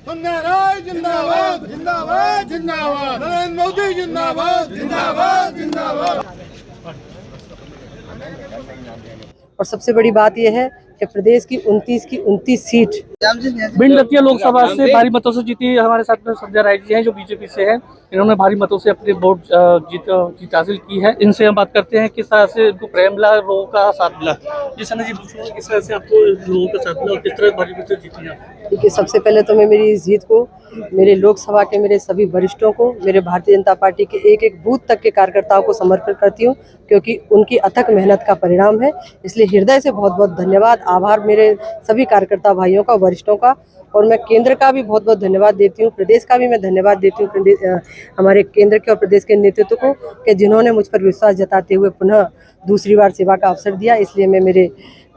सोनिया राय जिंदाबाद जिंदाबाद जिंदाबाद, नरेंद्र मोदी जिंदाबाद जिंदाबाद जिंदाबाद। और सबसे बड़ी बात यह है कि प्रदेश की 29 सीट भिंड दतिया लोकसभा से भारी मतों से जीती। हमारे साथ में संजय राय जी हैं जो बीजेपी से हैं। इन्होंने भारी मतों से अपनी वोट जीत हासिल की है। इनसे हम बात करते हैं किस तरह से इनको प्रेम मिला, लोगों का साथ मिला। जी संजय जी, पूछूंगा किस तरह से आपको लोगों का साथ मिला और किस तरह भारी मतों से जीती आप? देखिए, सबसे पहले तो मैं मेरी इस जीत को मेरे लोकसभा के मेरे सभी वरिष्ठों को, मेरे भारतीय जनता पार्टी के एक एक बूथ तक के कार्यकर्ताओं को समर्पित करती हूं, क्योंकि उनकी अथक मेहनत का परिणाम है। इसलिए हृदय से बहुत बहुत धन्यवाद, आभार मेरे सभी कार्यकर्ता भाइयों का, वरिष्ठों का। और मैं केंद्र का भी बहुत बहुत धन्यवाद देती हूँ, प्रदेश का भी मैं धन्यवाद देती हूँ हमारे केंद्र के और प्रदेश के नेतृत्व को, कि जिन्होंने मुझ पर विश्वास जताते हुए पुनः दूसरी बार सेवा का अवसर दिया। इसलिए मैं मेरे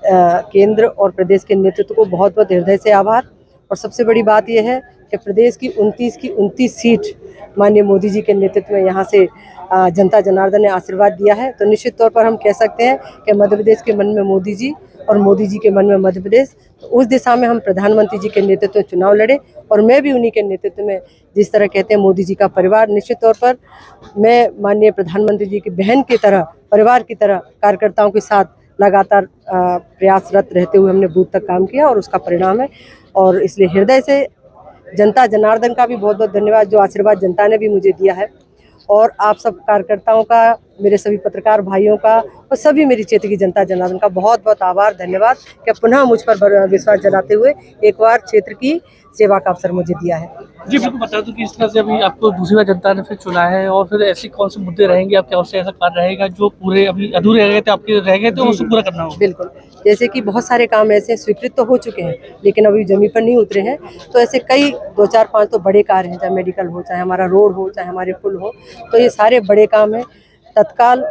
केंद्र और प्रदेश के नेतृत्व को बहुत बहुत हृदय से आभार। और सबसे बड़ी बात यह है कि प्रदेश की 29 सीट माननीय मोदी जी के नेतृत्व में यहाँ से जनता जनार्दन ने आशीर्वाद दिया है। तो निश्चित तौर पर हम कह सकते हैं कि मध्य प्रदेश के मन में मोदी जी और मोदी जी के मन में मध्य प्रदेश। तो उस दिशा में हम प्रधानमंत्री जी के नेतृत्व में चुनाव लड़े, और मैं भी उन्हीं के नेतृत्व में, जिस तरह कहते हैं मोदी जी का परिवार, निश्चित तौर पर मैं माननीय प्रधानमंत्री जी की बहन की तरह, परिवार की तरह कार्यकर्ताओं के साथ लगातार प्रयासरत रहते हुए हमने बूथ तक काम किया, और उसका परिणाम है। और इसलिए हृदय से जनता जनार्दन का भी बहुत बहुत धन्यवाद, जो आशीर्वाद जनता ने भी मुझे दिया है। और आप सब कार्यकर्ताओं का, मेरे सभी पत्रकार भाइयों का और सभी मेरी क्षेत्र की जनता जनार्दन का बहुत बहुत आभार, धन्यवाद कि पुनः मुझ पर विश्वास जताते हुए एक बार क्षेत्र की सेवा का अवसर मुझे दिया है। जी बिल्कुल, बता दूं कि इस तरह से अभी आपको दूसरी बार जनता ने फिर चुना है, और फिर ऐसे कौन से मुद्दे रहेंगे आपके ओर से, ऐसा कार्य रहेगा जो पूरे अभी अधूरे रह गए थे, आपके रह गए थे, उसको पूरा करना होगा? बिल्कुल, जैसे कि बहुत सारे काम ऐसे स्वीकृत तो हो चुके हैं, लेकिन अभी जमीन पर नहीं उतरे हैं। तो ऐसे कई 2, 4, 5 तो बड़े कार्य हैं, चाहे मेडिकल हो, चाहे हमारा रोड हो, चाहे हमारे पुल हो। तो ये सारे बड़े काम हैं, तत्काल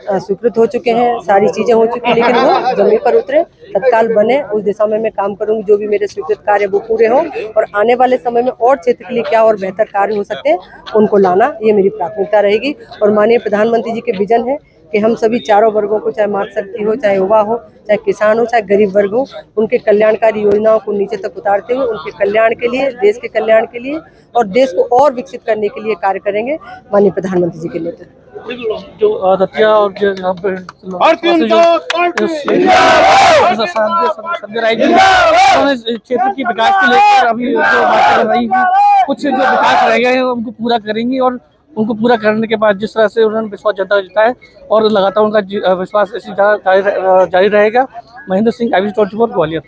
स्वीकृत हो चुके हैं, सारी चीज़ें हो चुकी हैं, लेकिन वो जमीन पर उतरे, तत्काल बने, उस दिशा में मैं काम करूंगी। जो भी मेरे स्वीकृत कार्य वो पूरे हों, और आने वाले समय में और क्षेत्र के लिए क्या और बेहतर कार्य हो सकते हैं उनको लाना, ये मेरी प्राथमिकता रहेगी। और माननीय प्रधानमंत्री जी के विजन है कि हम सभी चारों वर्गों को, चाहे मातृशक्ति हो, चाहे युवा हो, चाहे किसान हो, चाहे गरीब वर्ग हो, उनके कल्याणकारी योजनाओं को नीचे तक उतारते हुए उनके कल्याण के लिए, देश के कल्याण के लिए और देश को और विकसित करने के लिए कार्य करेंगे माननीय प्रधानमंत्री जी के नेतृत्व। जो दतिया और संजय राय जी उन्होंने क्षेत्र की विकास को लेकर अभी जो बातें कर रही थी, कुछ जो विकास रह गए हैं उनको पूरा करेंगी, और उनको पूरा करने के बाद जिस तरह से उन्होंने विश्वास जनता जताया है, और लगातार उनका विश्वास इसी जारी रहेगा। महेंद्र सिंह, IBC 24 ग्वालियर।